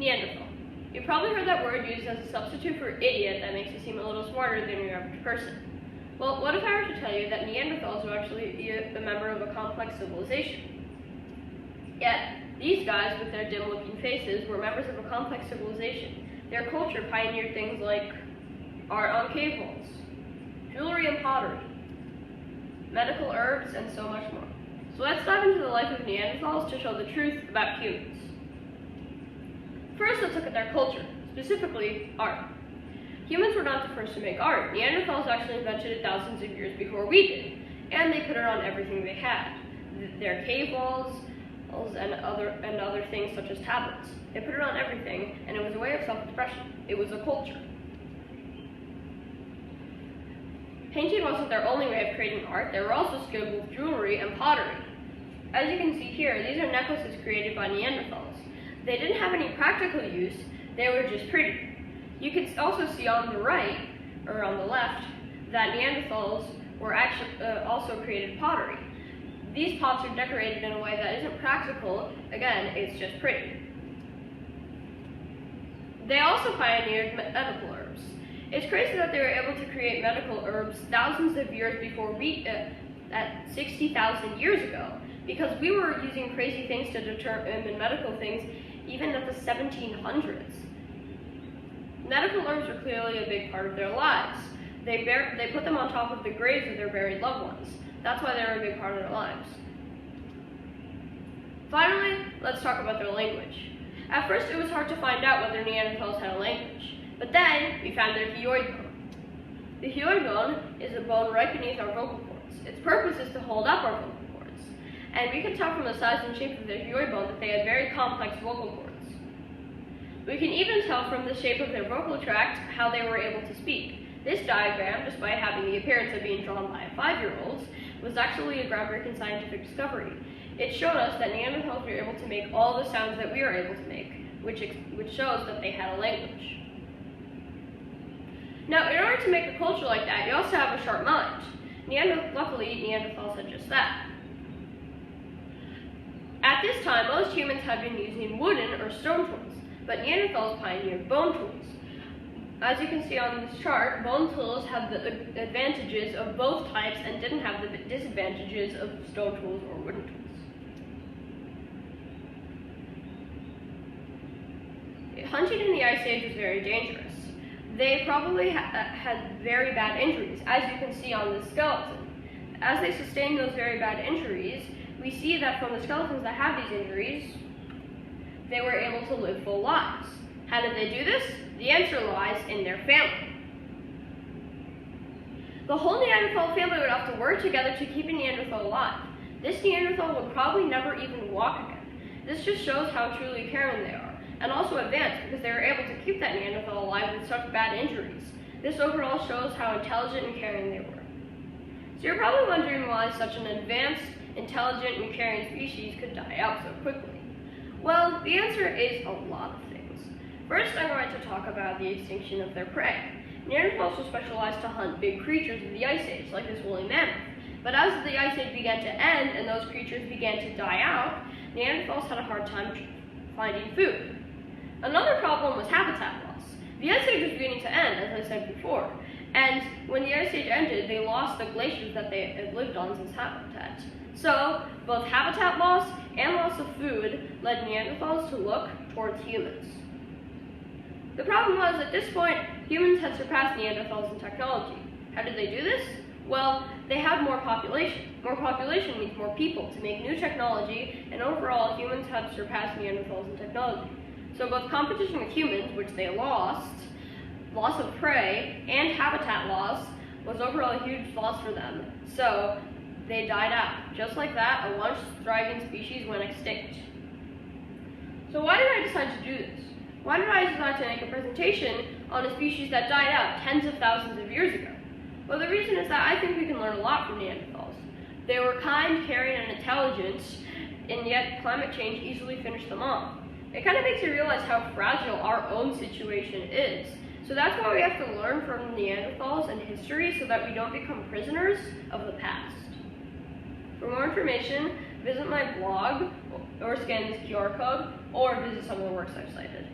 Neanderthal. You've probably heard that word used as a substitute for idiot that makes you seem a little smarter than your average person. Well, what if I were to tell you that Neanderthals were actually a member of a complex civilization? Yet, these guys with their dim-looking faces were members of a complex civilization. Their culture pioneered things like art on cave walls, jewelry and pottery, medical herbs, and so much more. So let's dive into the life of Neanderthals to show the truth about humans. First, let's look at their culture, specifically art. Humans were not the first to make art. Neanderthals actually invented it thousands of years before we did, and they put it on everything they had. Their cave walls and other things such as tablets. They put it on everything, and it was a way of self-expression. It was a culture. Painting wasn't their only way of creating art. They were also skilled with jewelry and pottery. As you can see here, these are necklaces created by Neanderthals. They didn't have any practical use, they were just pretty. You can also see on the right, or on the left, that Neanderthals were actually also created pottery. These pots are decorated in a way that isn't practical. Again, it's just pretty. They also pioneered medical herbs. It's crazy that they were able to create medical herbs thousands of years before we, at 60,000 years ago, because we were using crazy things to determine medical things even at the 1700s. Medical herbs were clearly a big part of their lives. They put them on top of the graves of their buried loved ones. That's why they were a big part of their lives. Finally, let's talk about their language. At first, it was hard to find out whether Neanderthals had a language, but then we found their hyoid bone. The hyoid bone is a bone right beneath our vocal cords. Its purpose is to hold up our vocal cords, and we can tell from the size and shape of their hyoid bone that they had very complex vocal cords. We can even tell from the shape of their vocal tract how they were able to speak. This diagram, despite having the appearance of being drawn by a 5-year-old, was actually a groundbreaking scientific discovery. It showed us that Neanderthals were able to make all the sounds that we are able to make, which shows that they had a language. Now, in order to make a culture like that, you also have a sharp mind. Luckily, Neanderthals had just that. At this time, most humans had been using wooden or stone tools, but Neanderthals pioneered bone tools. As you can see on this chart, bone tools have the advantages of both types and didn't have the disadvantages of stone tools or wooden tools. Hunting in the Ice Age was very dangerous. They probably had very bad injuries, as you can see on this skeleton. As they sustained those very bad injuries, we see that from the skeletons that have these injuries, they were able to live full lives. How did they do this? The answer lies in their family. The whole Neanderthal family would have to work together to keep a Neanderthal alive. This Neanderthal would probably never even walk again. This just shows how truly caring they are, and also advanced because they were able to keep that Neanderthal alive with such bad injuries. This overall shows how intelligent and caring they were. So you're probably wondering why such an advanced, intelligent, and caring species could die out so quickly. Well, the answer is a lot of things. First, I'm going to talk about the extinction of their prey. Neanderthals were specialized to hunt big creatures of the Ice Age, like this woolly mammoth. But as the Ice Age began to end and those creatures began to die out, Neanderthals had a hard time finding food. Another problem was habitat loss. The Ice Age was beginning to end, as I said before, and when the Ice Age ended, they lost the glaciers that they had lived on as habitat. So, both habitat loss and loss of food led Neanderthals to look towards humans. The problem was, at this point, humans had surpassed Neanderthals in technology. How did they do this? Well, they had more population. More population means more people to make new technology, and overall, humans had surpassed Neanderthals in technology. So both competition with humans, which they lost, loss of prey, and habitat loss was overall a huge loss for them. So they died out. Just like that, a once thriving species went extinct. So why did I decide to do this? Why did I decide to make a presentation on a species that died out tens of thousands of years ago? Well, the reason is that I think we can learn a lot from Neanderthals. They were kind, caring, and intelligent, and yet climate change easily finished them off. It kind of makes you realize how fragile our own situation is. So that's why we have to learn from Neanderthals and history so that we don't become prisoners of the past. For more information, visit my blog or scan this QR code or visit some of the works I've cited.